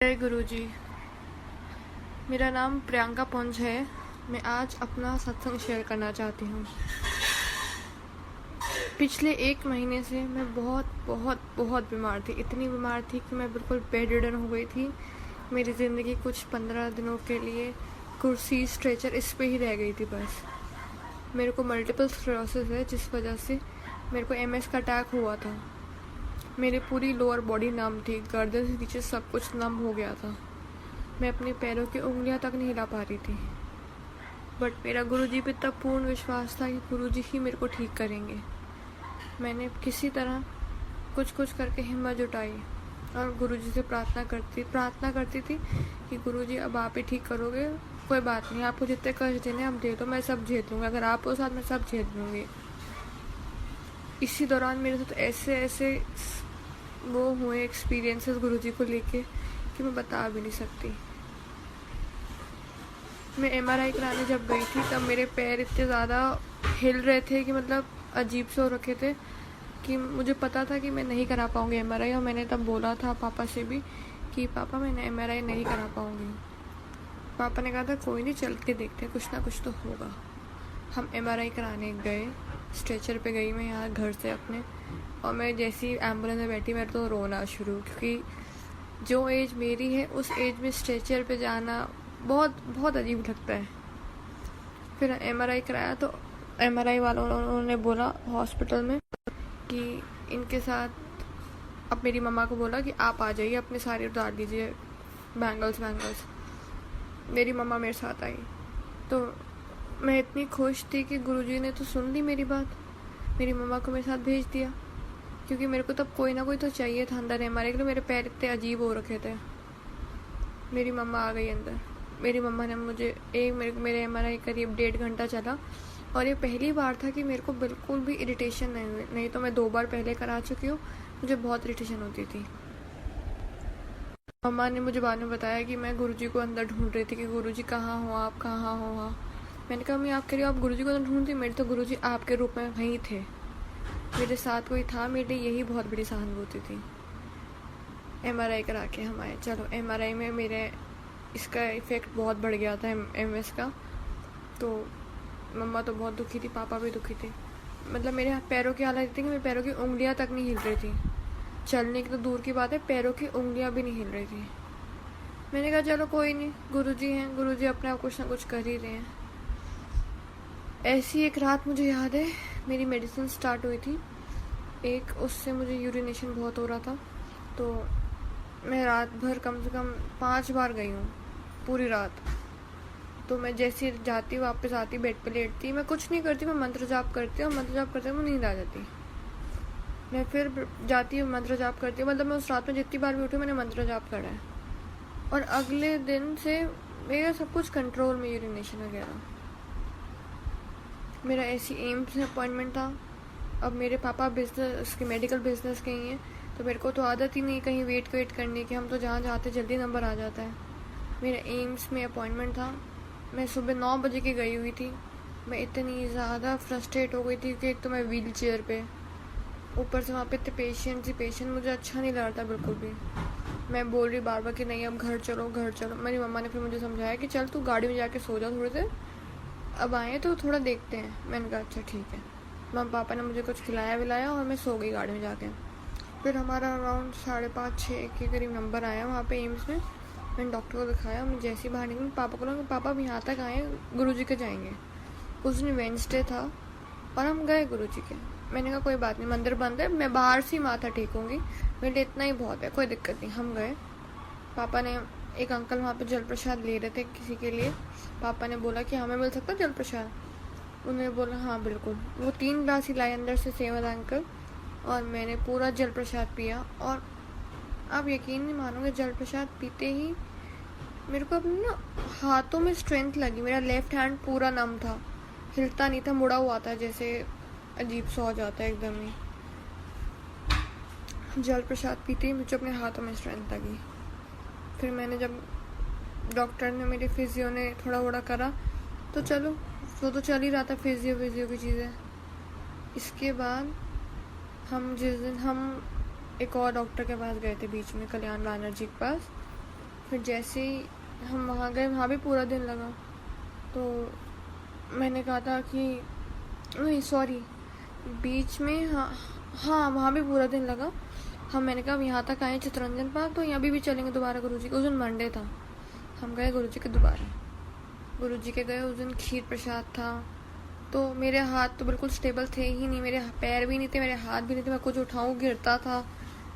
जय गुरुजी। मेरा नाम प्रियंका पुंज है। मैं आज अपना सत्संग शेयर करना चाहती हूँ। पिछले 1 महीने से मैं बहुत बहुत बहुत बीमार थी। इतनी बीमार थी कि मैं बिल्कुल बेड रिडन हो गई थी। मेरी ज़िंदगी कुछ 15 दिनों के लिए कुर्सी स्ट्रेचर इस पे ही रह गई थी बस। मेरे को मल्टीपल स्क्लेरोसिस है, जिस वजह से मेरे को MS का अटैक हुआ था। मेरी पूरी लोअर बॉडी नम थी, गर्दन से नीचे सब कुछ नम हो गया था। मैं अपने पैरों की उंगलियां तक नहीं हिला पा रही थी। बट मेरा गुरुजी पे तब पूर्ण विश्वास था कि गुरुजी ही मेरे को ठीक करेंगे। मैंने किसी तरह कुछ कुछ करके हिम्मत जुटाई और गुरुजी से प्रार्थना करती थी कि गुरुजी अब आप ही ठीक करोगे, कोई बात नहीं, आपको जितने कष्ट देने आप दे दो, मैं सब झेल लूँगी। अगर आप हो साथ मैं सब झेल लूँगी। इसी दौरान मेरे साथ ऐसे ऐसे वो हुए एक्सपीरियंसेस गुरुजी को लेके कि मैं बता भी नहीं सकती। मैं MRI कराने जब गई थी तब मेरे पैर इतने ज़्यादा हिल रहे थे कि मतलब अजीब से हो रखे थे कि मुझे पता था कि मैं नहीं करा पाऊँगी MRI। और मैंने तब बोला था पापा से भी कि पापा मैं MRI नहीं करा पाऊँगी। पापा ने कहा था कोई नहीं, चल के देखते हैं, कुछ ना कुछ तो होगा। हम MRI कराने गए। स्ट्रेचर पे गई मैं यहाँ घर से अपने, और मैं जैसी एम्बुलेंस में बैठी मेरे तो रोना शुरू, क्योंकि जो एज मेरी है उस एज में स्ट्रेचर पे जाना बहुत बहुत अजीब लगता है। फिर MRI कराया तो MRI वालों ने बोला हॉस्पिटल में कि इनके साथ, अब मेरी मम्मा को बोला कि आप आ जाइए, अपने सारे उतार दीजिए बैंगल्स। मेरी मम्मा मेरे साथ आई तो मैं इतनी खुश थी कि गुरुजी ने तो सुन ली मेरी बात। मेरी मम्मा को मेरे साथ भेज दिया, क्योंकि मेरे को तब कोई ना कोई तो चाहिए था अंदर MRI के लिए। मेरे पैर इतने अजीब हो रखे थे। मेरी मम्मा आ गई अंदर। मेरी मम्मा ने मुझे मेरे MRI करीब 1.5 घंटा चला, और ये पहली बार था कि मेरे को बिल्कुल भी इरिटेशन नहीं हुई। नहीं तो मैं 2 बार पहले करा चुकी हूँ, मुझे बहुत इरिटेशन होती थी। मम्मा ने मुझे बाद में बताया कि मैं गुरुजी को अंदर ढूंढ रही थी कि गुरुजी कहाँ हो आप, कहाँ हो आप। मैंने कहा मैं आप कह रही हो आप गुरुजी को अंदर ढूंढती, मेरे तो गुरुजी आपके रूप में वहीं थे, मेरे साथ कोई था। मेरे लिए यही बहुत बड़ी सहानुभूति थी। MRI करा के हम आए। चलो MRI में मेरे इसका इफ़ेक्ट बहुत बढ़ गया था MS का। तो मम्मा तो बहुत दुखी थी, पापा भी दुखी थे। मतलब मेरे पैरों की हालत थी कि मेरे पैरों की उंगलियां तक नहीं हिल रही थी। चलने की तो दूर की बात है, पैरों की उंगलियां भी नहीं हिल रही थी। मैंने कहा चलो कोई नहीं, गुरुजी हैं, गुरुजी अपने आप कुछ ना कुछ कर ही रहे हैं। ऐसी एक रात मुझे याद है, मेरी मेडिसिन स्टार्ट हुई थी उससे मुझे यूरिनेशन बहुत हो रहा था। तो मैं रात भर कम से कम 5 बार गई हूँ पूरी रात। तो मैं जैसे जाती वापस आती, बेड पे लेटती, मैं कुछ नहीं करती, मैं मंत्र जाप करती हूँ। मंत्र जाप करते हुए मुझे नींद आ जाती। मैं फिर जाती हूँ, मंत्र जाप करती हूँ। मतलब मैं उस रात में जितनी बार भी उठी मैंने मंत्र जाप करा है। और अगले दिन से मेरा सब कुछ कंट्रोल में, यूरिनेशन वगैरह। मेरा ऐसी एम्स में अपॉइंटमेंट था। अब मेरे पापा मेडिकल बिजनेस के ही हैं, तो मेरे को तो आदत ही नहीं कहीं वेट करने की। हम तो जहाँ जाते जल्दी नंबर आ जाता है। मेरा एम्स में अपॉइंटमेंट था। मैं सुबह 9 बजे की गई हुई थी। मैं इतनी ज़्यादा फ्रस्ट्रेट हो गई थी कि एक तो मैं व्हील चेयर पे, ऊपर से वहाँ पे इतने पेशेंट, मुझे अच्छा नहीं लग रहा था बिल्कुल भी। मैं बोल रही बार बार कि नहीं अब घर चलो। मेरी मम्मा ने फिर मुझे समझाया कि चल तू गाड़ी में जाके सो जा थोड़ी देर, अब आए तो थोड़ा देखते हैं। मैंने कहा अच्छा ठीक है। मम्मा पापा ने मुझे कुछ खिलाया विलाया और मैं सो गई गाड़ी में जाके। फिर हमारा अराउंड 5:30-6 के करीब नंबर आया वहाँ पे एम्स में। मैंने डॉक्टर को दिखाया। मैं जैसे ही बाहर निकली पापा को लगा पापा अब यहाँ तक आए, गुरुजी के जाएंगे। उस दिन वेडनेसडे था और हम गए गुरुजी के। मैंने कहा कोई बात नहीं, मंदिर बंद है, मैं बाहर से ही माथा टेकूंगी, मेरे लिए इतना ही बहुत है, कोई दिक्कत नहीं। हम गए। पापा ने, एक अंकल वहाँ पे जल प्रसाद ले रहे थे किसी के लिए। पापा ने बोला कि हमें मिल सकता जल प्रसाद। उन्होंने बोला हाँ बिल्कुल। वो 3 ग्लास ही लाए अंदर से सेवा अंकल, और मैंने पूरा जल प्रसाद पिया। और आप यकीन नहीं मानोगे, जल प्रसाद पीते ही मेरे को अपने ना हाथों में स्ट्रेंथ लगी। मेरा लेफ्ट हैंड पूरा नम था, हिलता नहीं था, मुड़ा हुआ था, जैसे अजीब सा हो जाता है एकदम ही। जल प्रसाद पीते ही मुझे अपने हाथों में स्ट्रेंथ लगी। फिर मैंने जब डॉक्टर ने, मेरे फिजियो ने थोड़ा करा तो चलो वो तो चल ही रहा था, फिजियो की चीज़ें। इसके बाद हम जिस दिन हम एक और डॉक्टर के पास गए थे बीच में, कल्याण बैनर्जी के पास। फिर जैसे ही हम वहाँ गए, वहाँ भी पूरा दिन लगा। तो मैंने कहा था कि नहीं सॉरी, बीच में, हाँ वहाँ भी पूरा दिन लगा। मैंने कहा यहाँ तक आए चित्तरंजन पार्क, तो यहाँ भी चलेंगे दोबारा गुरुजी के। उस दिन मंडे था, हम गए गुरुजी के दोबारा। गुरुजी के गए, उस दिन खीर प्रसाद था। तो मेरे हाथ तो बिल्कुल स्टेबल थे ही नहीं, मेरे पैर भी नहीं थे, मेरे हाथ भी नहीं थे। मैं कुछ उठाऊँ गिरता था,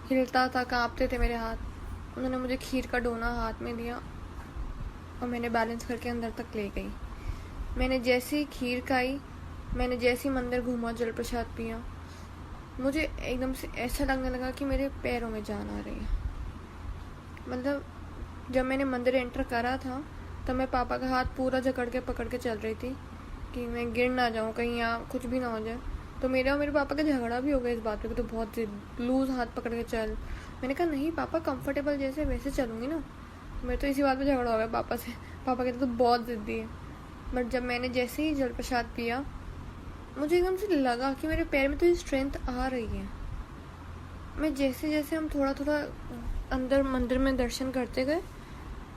हिलता था, कांपते थे मेरे हाथ। उन्होंने मुझे खीर का डोना हाथ में दिया और मैंने बैलेंस करके अंदर तक ले गई। मैंने जैसे ही खीर खाई, मैंने जैसे ही मंदिर घूमा, जल प्रसाद पिया, मुझे एकदम से ऐसा लगने लगा कि मेरे पैरों में जान आ रही है। मतलब जब मैंने मंदिर एंटर करा था तब मैं पापा का हाथ पूरा जकड़ के पकड़ के चल रही थी कि मैं गिर ना जाऊं, कहीं यहाँ कुछ भी ना हो जाए। तो मेरा और मेरे पापा का झगड़ा भी हो गया इस बात पे कि तो बहुत लूज हाथ पकड़ के चल। मैंने कहा नहीं पापा, कंफर्टेबल जैसे वैसे चलूंगी ना। मेरे तो इसी बात पे झगड़ा हो गया पापा से। पापा कहते तो बहुत जिद्दी है। बट जब मैंने जैसे ही जल प्रसाद पिया, मुझे एकदम से लगा कि मेरे पैर में तो स्ट्रेंथ आ रही है। मैं जैसे जैसे हम थोड़ा थोड़ा अंदर मंदिर में दर्शन करते गए,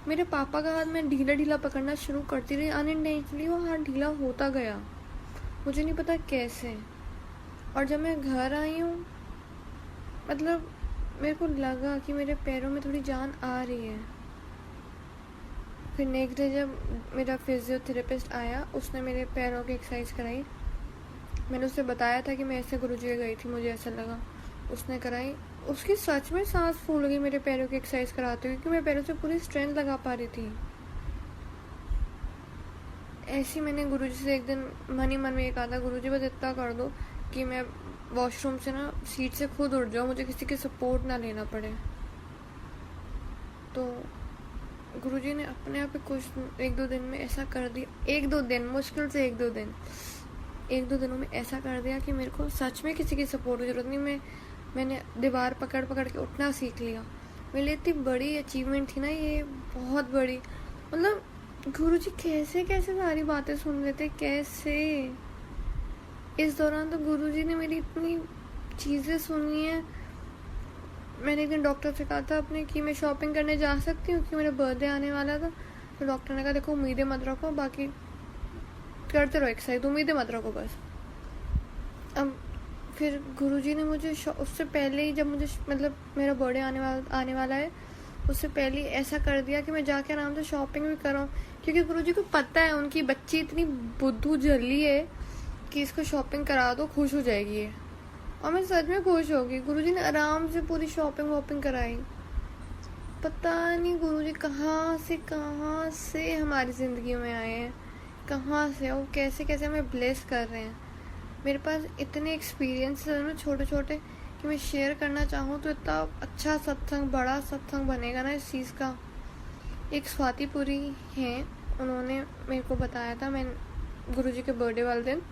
मेरे पापा का हाथ मैं ढीला ढीला पकड़ना शुरू करती रही। अनइंटेंशनली वो हाथ ढीला होता गया, मुझे नहीं पता कैसे। और जब मैं घर आई हूँ, मतलब मेरे को लगा कि मेरे पैरों में थोड़ी जान आ रही है। फिर नेक्स्ट डे जब मेरा फिजियोथेरेपिस्ट आया, उसने मेरे पैरों की एक्सरसाइज कराई। मैंने उससे बताया था कि मैं ऐसे गुरुजी के गई थी, मुझे ऐसा लगा। उसने कराई, उसकी सच में सांस फूल गई मेरे पैरों की एक्सरसाइज कराते हुए, क्योंकि मैं पैरों से पूरी स्ट्रेंथ लगा पा रही थी। ऐसी मैंने गुरुजी से एक दिन मन ही मन में ये कहा था, गुरुजी बस इतना कर दो कि मैं वॉशरूम से ना सीट से खुद उठ जाऊँ, मुझे किसी की सपोर्ट ना लेना पड़े। तो गुरुजी ने अपने आप कुछ एक दो दिन में ऐसा कर दिया, एक दो दिन, मुश्किल से एक दो दिनों में ऐसा कर दिया कि मेरे को सच में किसी की सपोर्ट की जरूरत नहीं। मैंने दीवार पकड़ पकड़ के उठना सीख लिया। मेरे लिए इतनी बड़ी अचीवमेंट थी ना ये, बहुत बड़ी। मतलब गुरुजी कैसे कैसे सारी बातें सुन लेते, कैसे। इस दौरान तो गुरुजी ने मेरी इतनी चीज़ें सुनी है। मैंने एक दिन डॉक्टर से कहा था अपने कि मैं शॉपिंग करने जा सकती हूँ, कि मेरा बर्थडे आने वाला था। तो डॉक्टर ने कहा देखो उम्मीदें मत रखो, बाकी करते रहो एक्सरसाइज, उम्मीदें मत रखो बस। अब फिर गुरुजी ने मुझे उससे पहले ही, जब मुझे मतलब मेरा बर्थडे आने वाला है, उससे पहले ऐसा कर दिया कि मैं जाके आराम से शॉपिंग भी करूँ, क्योंकि गुरुजी को पता है उनकी बच्ची इतनी बुद्धू जल्दी है कि इसको शॉपिंग करा दो, खुश हो जाएगी ये। और मैं सच में खुश हो गई। गुरुजी ने आराम से पूरी शॉपिंग वॉपिंग कराई। पता नहीं गुरुजी कहाँ से हमारी ज़िंदगी में आए हैं, कहाँ से और कैसे कैसे हमें ब्लेस कर रहे हैं। मेरे पास इतने एक्सपीरियंस है ना छोटे छोटे कि मैं शेयर करना चाहूँ तो इतना अच्छा सत्संग, बड़ा सत्संग बनेगा ना इस चीज़ का। एक स्वातिपुरी हैं, उन्होंने मेरे को बताया था, मैं गुरुजी के बर्थडे वाले दिन,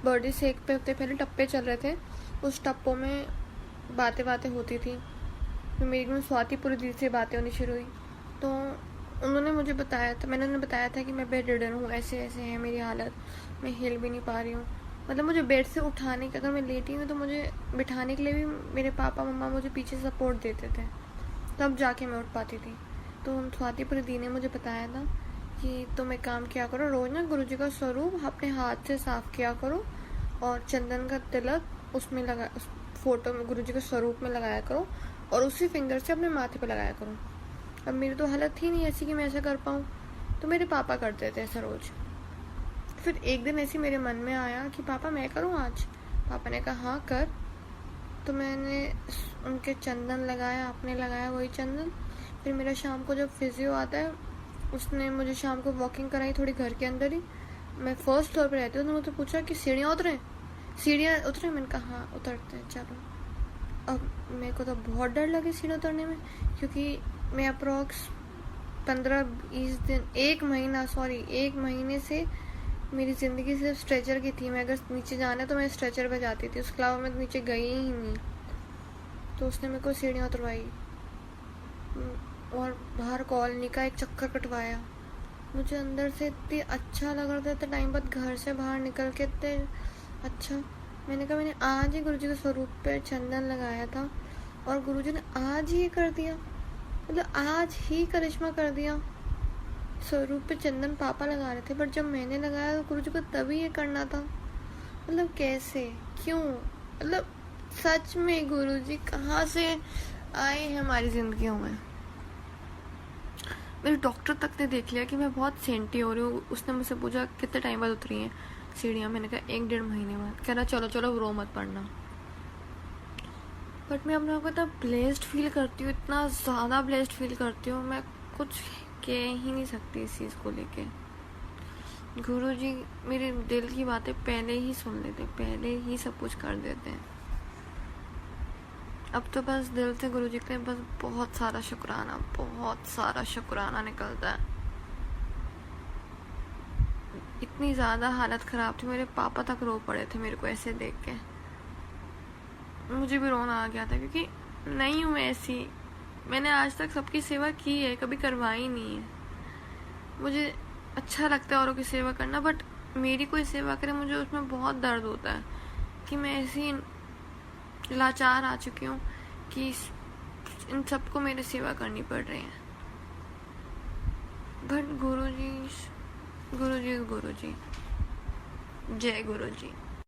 बर्थडे से एक हफ्ते पहले टप्पे चल रहे थे, उस टप्पों में बातें होती थी। तो मेरी में स्वातिपुरी दी से बातें होनी शुरू हुई। तो उन्होंने मुझे बताया था, मैंने उन्हें बताया था कि मैं बेड रिडन हूँ, ऐसे ऐसे है मेरी हालत, मैं हिल भी नहीं पा रही हूँ। मतलब मुझे बेड से उठाने के, अगर मैं लेटी हूँ तो मुझे बिठाने के लिए भी मेरे पापा मम्मा मुझे पीछे सपोर्ट देते थे, तब जाके मैं उठ पाती थी। तो स्वातिपुरी दी ने मुझे बताया था कि तुम एक काम किया करो, रोज़ ना गुरुजी का स्वरूप अपने हाथ से साफ किया करो और चंदन का तिलक उसमें लगा, उस फोटो में गुरुजी के स्वरूप में लगाया करो और उसी फिंगर से अपने माथे पे लगाया करो। अब मेरी तो हालत थी नहीं ऐसी कि मैं ऐसा कर पाऊँ, तो मेरे पापा करते थे ऐसा रोज़। फिर एक दिन ऐसे मेरे मन में आया कि पापा मैं करूँ आज। पापा ने कहा हाँ कर। तो मैंने उनके चंदन लगाया, आपने लगाया वही चंदन। फिर मेरा शाम को जब फिजियो आता है, उसने मुझे शाम को वॉकिंग कराई थोड़ी घर के अंदर ही। मैं फर्स्ट फ्लोर पे रहती हूँ, तो मुझे पूछा कि सीढ़ियाँ उतरे। मैंने कहा हाँ उतरते हैं चलो। अब मेरे को तो बहुत डर लगे सीढ़ियाँ उतरने में, क्योंकि मैं अप्रॉक्स 15-20 दिन, एक महीने से मेरी ज़िंदगी सिर्फ स्ट्रेचर की थी। मैं अगर नीचे जाना है तो मैं स्ट्रेचर पे जाती थी, उसके अलावा मैं नीचे गई ही नहीं। तो उसने मेरे को सीढ़ियाँ उतरवाई और बाहर कॉलोनी का एक चक्कर कटवाया। मुझे अंदर से इतनी अच्छा लग रहा था, इतने टाइम बाद घर से बाहर निकल के इतने अच्छा। मैंने कहा मैंने आज ही गुरुजी के स्वरूप पे चंदन लगाया था और गुरुजी ने आज ही ये कर दिया। मतलब आज ही करिश्मा कर दिया। स्वरूप पे चंदन पापा लगा रहे थे, बट जब मैंने लगाया तो गुरुजी को तभी ये करना था। मतलब कैसे, क्यों? मतलब सच में गुरुजी कहाँ से आए हैं हमारी जिंदगियों में? मेरे डॉक्टर तक ने देख लिया कि मैं बहुत सेंटी हो रही हूँ। उसने मुझसे पूछा कितने टाइम बाद उतरी हैं सीढ़ियाँ। मैंने कहा 1-1.5 महीने बाद। कह रहा चलो चलो रो मत पड़ना। बट मैं अपने आप को इतना ब्लेस्ड फील करती हूँ, इतना ज़्यादा ब्लेस्ड फील करती हूँ, मैं कुछ कह ही नहीं सकती इस चीज़ को लेके। गुरुजी मेरे दिल की बातें पहले ही सुन लेते, पहले ही सब कुछ कर देते हैं। अब तो बस दिल से गुरुजी के लिए बस बहुत सारा शुक्राना निकलता है। इतनी ज़्यादा हालत ख़राब थी, मेरे पापा तक रो पड़े थे मेरे को ऐसे देख के। मुझे भी रोना आ गया था, क्योंकि नहीं हूँ ऐसी। मैंने आज तक सबकी सेवा की है, कभी करवाई नहीं है। मुझे अच्छा लगता है औरों की सेवा करना, बट मेरी कोई सेवा करे मुझे उसमें बहुत दर्द होता है कि मैं ऐसी लाचार आ चुकी हूँ कि इन सबको मेरी सेवा करनी पड़ रही है। बट गुरुजी, गुरुजी, गुरुजी, जय गुरुजी।